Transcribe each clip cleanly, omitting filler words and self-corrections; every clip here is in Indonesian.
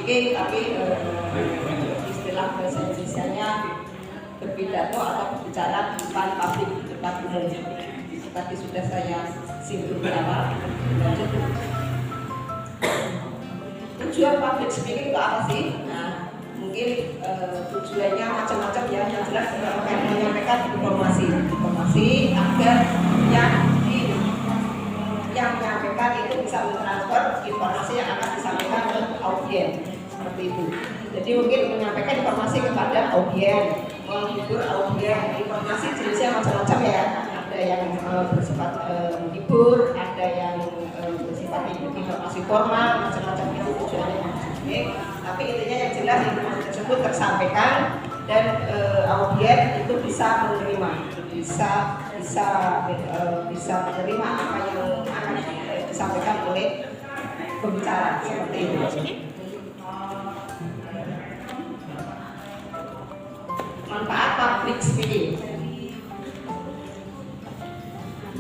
speaking, tapi istilah bahasa Indonesianya berpidato atau berbicara di depan publik, di depan umum. Tadi sudah saya singgung di awal. Lanjut. Tujuan public speaking itu apa sih? Nah, mungkin tujuannya macam-macam ya. Yang jelas akan menyampaikan informasi agar yang menyampaikan itu bisa mentransfer informasi yang akan disampaikan ke audiens, seperti itu. Jadi mungkin menyampaikan informasi kepada audiens, menghibur audiens. Informasi jenisnya macam-macam ya. Ada yang bersifat menghibur, ada yang bersifat informasi formal, macam-macam itu tujuannya. Tapi intinya yang jelas informasi tersebut tersampaikan dan audiens itu bisa menerima, bisa menerima apa yang akan disampaikan oleh pembicara, seperti itu. Manfaat public speaking.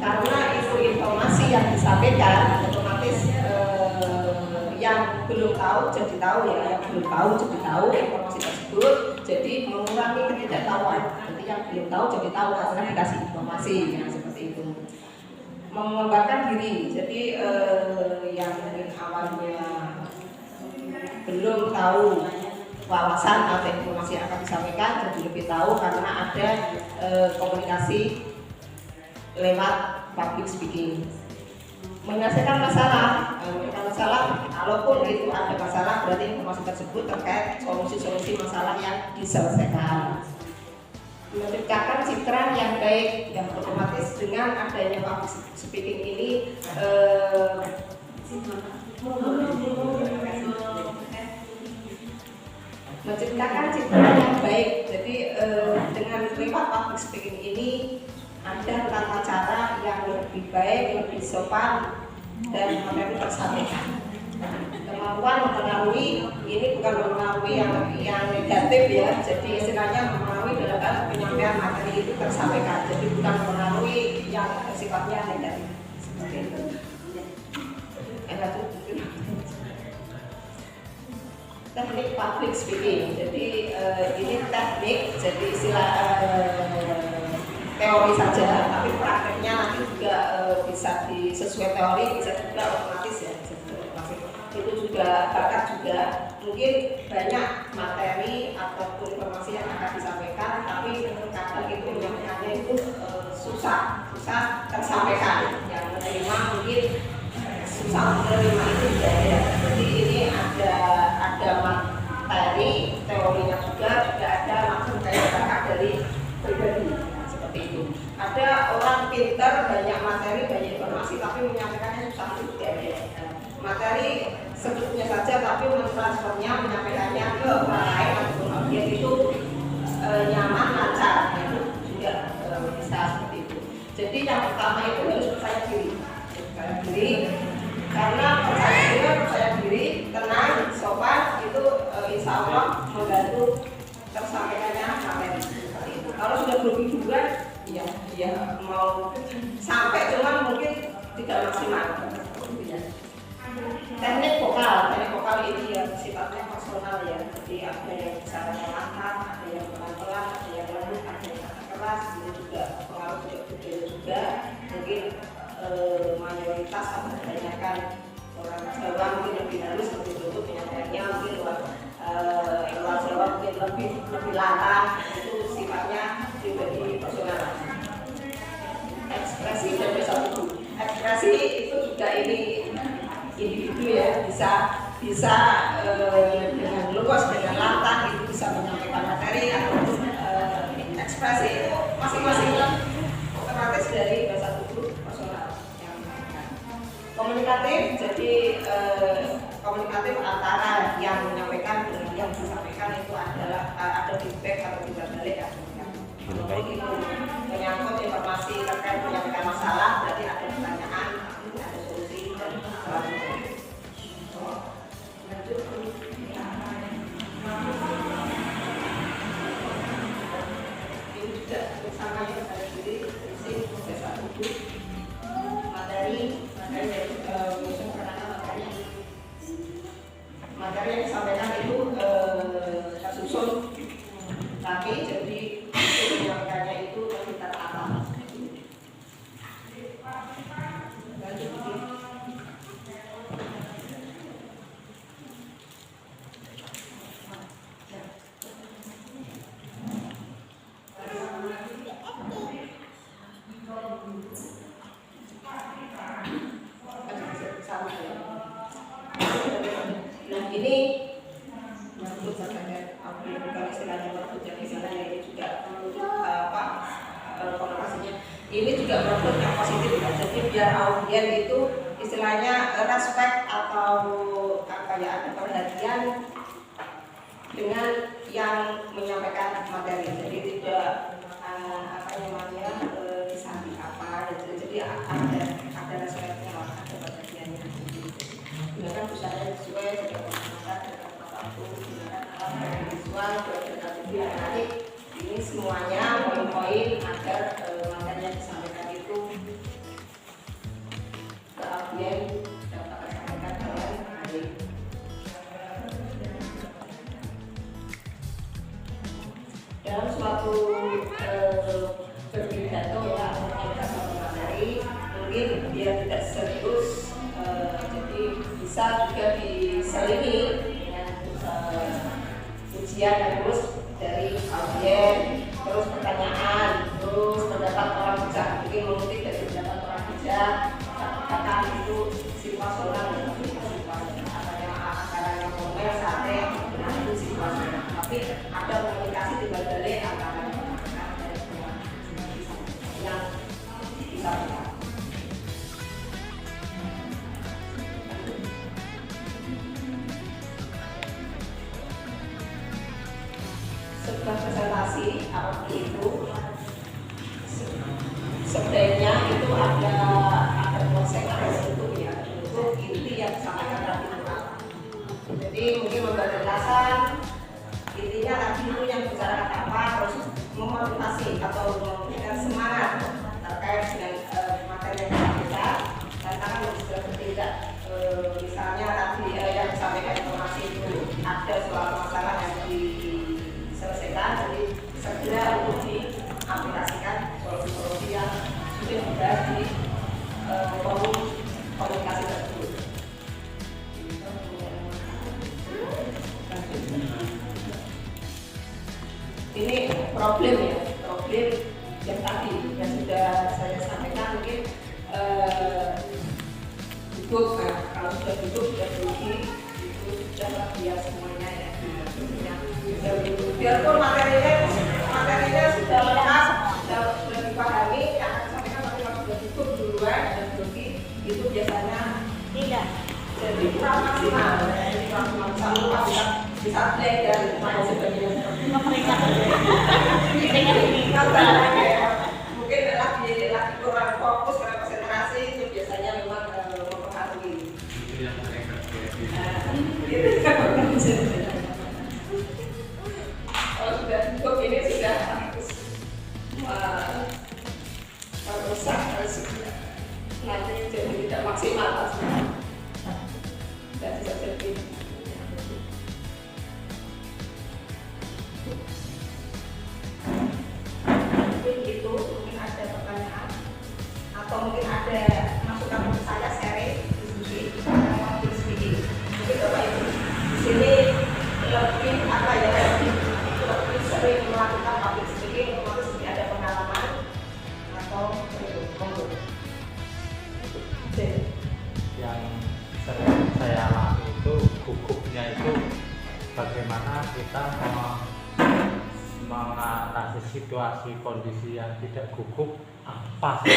Karena itu informasi yang disampaikan, otomatis yang belum tahu jadi tahu ya, yang belum tahu jadi tahu informasi tersebut, jadi mengurangi ketidaktahuan. Jadi yang belum tahu jadi tahu karena dikasih informasi, ya, seperti itu. Mengembangkan diri, jadi yang mungkin awalnya belum tahu wawasan atau informasi yang akan disampaikan jadi lebih tahu karena ada komunikasi lewat public speaking. Menyelesaikan masalah, kalaupun itu ada masalah berarti informasi tersebut terkait solusi-solusi masalah yang diselesaikan. Menciptakan citra yang baik, yang otomatis dengan adanya public speaking ini menciptakan citra yang baik. Jadi dengan lewat public speaking ini ada tata cara yang lebih baik, lebih sopan dan materi tersampaikan. Kemampuan mempengaruhi ini bukan mempengaruhi yang negatif ya. Jadi istilahnya mempengaruhi dalam hal penyampaian materi itu tersampaikan. Jadi bukan mempengaruhi yang sifatnya negatif. Seperti itu. Teknik public speaking. Jadi ini teknik, jadi istilah teori saja, tapi prakteknya nanti juga bisa sesuai teori, bisa juga otomatis ya. Itu juga bakat juga, mungkin banyak materi ataupun informasi yang akan disampaikan, tapi kadang itu menyampaikannya itu susah tersampaikan. Yang menerima mungkin susah menerima itu juga ya. Jadi ini ada materi teorinya juga ada langsung kayak bakat dari pribadi. Ada orang pintar, banyak materi, banyak informasi, tapi menyampaikannya susah juga ya. Materi sebetulnya saja, tapi mentransfernya, menyampaikannya ke orang lain ataupun audiens itu nyaman, lancar, itu juga bisa seperti itu. Jadi yang pertama itu harus percaya diri, karena percaya diri, tenang, sopan, itu insya Allah membantu tersampaikannya materi. Kalau sudah berlebihan, ya mau sampai cuman mungkin tidak maksimal. Teknik vokal ini ya sifatnya personal ya. Jadi ada yang bisa lantang, ada yang pelan-pelan, ada yang lembut, ada yang keras. Ini juga pengaruh budaya juga. Mungkin mayoritas atau kebanyakan orang Jawa mungkin lebih halus, lebih lembut penyampaiannya, mungkin luar Jawa mungkin lebih lantang. Itu sifatnya pribadi personal. Ekspresi dan bersatu. Ekspresi itu juga ini individu ya, bisa dengan luas, dengan lantang itu bisa menyampaikan materi atau ekspresi itu masing-masing otomatis dari bahasa tubuh personal yang menyampaikan. Komunikatif, jadi komunikatif antara yang menyampaikan dengan yang disampaikan itu adalah ada feedback atau tidak balik ya. Itu menyangkut informasi terkait menyampaikan masalah, berarti ada pertanyaan, ada solusi dan selanjutnya. Ini juga bersamanya pada diri, isi proses tubuh, materi yang disampaikan rapi, jadi untuk menyampaikannya itu lebih terarah. Nah ini merebut terkait bukan istilahnya merebut yang istilahnya ini juga konotasinya ini juga merebut yang positif ya. Jadi biar audien itu istilahnya respect atau apa ya, ada perhatian dengan yang menyampaikan materi. Jadi tidak apa namanya disambi apa gitu. Jadi ada respectnya lah, ada perhatiannya. Gunakan busana sesuai dengan masyarakat, dengan waktu, gunakan alat visual, dengan video menarik. Ini semuanya poin-poin agar materi yang disampaikan itu ke audien dapat tersampaikan dengan baik. Dalam suatu berpidato ya atau suatu materi mungkin dia tidak serius, jadi bisa juga diselingi dengan ujian yang terus dari audien, terus pertanyaan, terus pendapat orang bijak, mungkin mengutip dari pendapat orang bijak, katakan itu situasional ya, acaranya formal, sate, nah itu situasional. Tapi ada komunikasi di balik antara yang bisa kita. Sebuah presentasi apapun itu sebenarnya itu ada konsep, ada bentuk ya, bentuk inti yang disampaikan tadi itu apa. Jadi mungkin membuat penjelasan intinya tadi itu yang bicara apa, terus memotivasi atau memberikan semangat terkait dengan materi yang kita dan akan sudah bertindak. Misalnya tadi yang disampaikan informasi itu ada suatu masalah yang diselesaikan, jadi segera untuk diaplikasikan solusi-solusi yang sudah ada di forum komunikasi tersebut. Ini problem ya, problem yang tadi yang sudah saya sampaikan mungkin duduk, nah, kalau sudah duduk sudah rugi itu sudah biasa semuanya ya. Biarpun materinya sudah lengkap, sudah dipahami, yang akan disampaikan tapi kalau sudah duduk duluan dan rugi itu biasanya tidak jadi kurang maksimal. Bisa blank dan lain sebagainya. Mungkin lagi kurang fokus, kurang konsentrasi itu biasanya memang mempengaruhi. Kalau sudah cukup ini sudah merusak nanti jadi tidak maksimal dan bisa jadi. Itu mungkin ada pertanyaan atau mungkin ada masukan untuk saya sharing diskusi mobil speaking. Mungkin Bapak Ibu di sini lebih apa ya, lebih sering melakukan public speaking, otomatis lebih ada pengalaman atau monggo. Yang sering saya alami itu gugupnya itu bagaimana kita mengatasi situasi kondisi yang tidak gugup apa sih?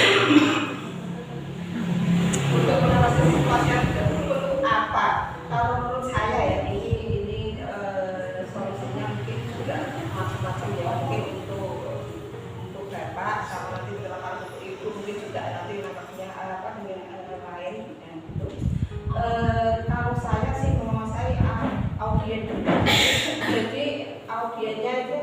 Untuk mengatasi situasi yang tidak gugup itu apa? Kalau menurut saya ya ini solusinya mungkin juga macam-macam ya, mungkin untuk Bapak sama nanti silakan untuk Ibu, mungkin juga nanti nampaknya apa dengan lain dan gitu. Kalau saya sih menguasai audien juga. Jadi audiennya itu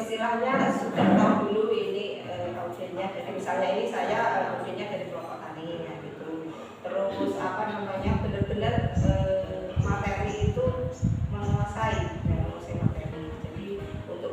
istilahnya sudah tahu dulu ini audiennya. Jadi misalnya ini saya audiennya dari kelompok tani ya gitu. Terus apa namanya benar-benar materi itu menguasai materi. Jadi untuk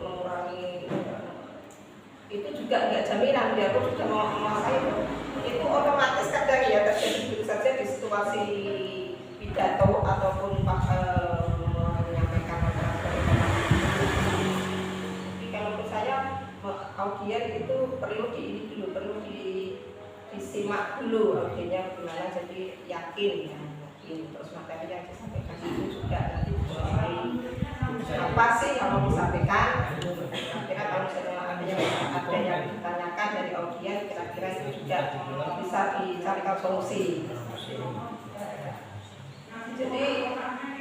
disimak dulu audionya gimana, jadi yakin ya, yakin. Terus materi yang disampaikan itu juga nanti sesuai apa sih yang mau disampaikan. Kira-kira kalau misalnya ada yang ditanyakan dari audien, kira-kira itu juga bisa dicarikan solusi. Jadi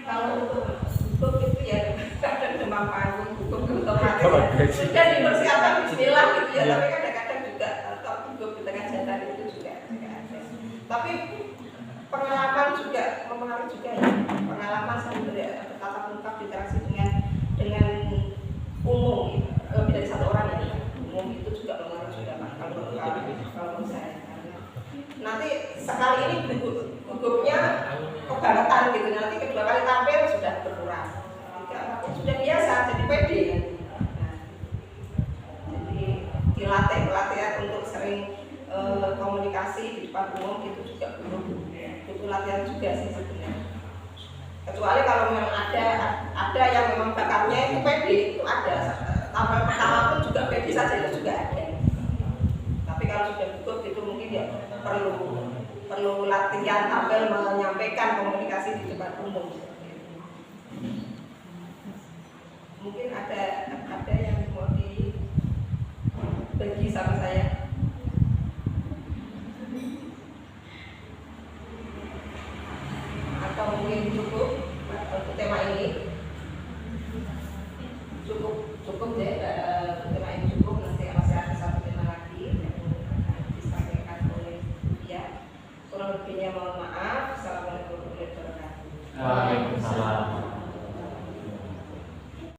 kalau untuk hukum itu ya ada demam panggung, hukum otomatis sudah dipersiapkan bismillah gitu ya, tapi kadang-kadang juga kalau hukum di tengah jalan itu juga ada. Tapi pengalaman juga mempengaruhi juga ya, pengalaman saya bertatap muka berinteraksi dengan umum, lebih dari satu orang ya, umum itu juga mempengaruhi juga Pak, kalau menurut saya. Nanti sekali ini gugupnya kebangetan gitu, nanti kedua kali tampil sudah berkurang, sudah biasa, jadi pede. Jadi dilatih untuk sering komunikasi di depan umum itu juga butuh latihan juga sih sebenarnya. Kecuali kalau memang ada yang memang bakatnya itu pede, itu ada. Tampil pertama pun juga pede saja, itu juga ada. Tapi kalau sudah gugup itu mungkin ya perlu latihan tampil menyampaikan komunikasi di depan umum. Mungkin ada yang mau dibagi sama saya. Atau mungkin cukup untuk tema ini. Cukup ya, tema ini cukup. Nanti masih ada satu tema lagi yang disampaikan oleh dia. Kurang lebihnya mohon maaf. Assalamualaikum warahmatullahi wabarakatuh.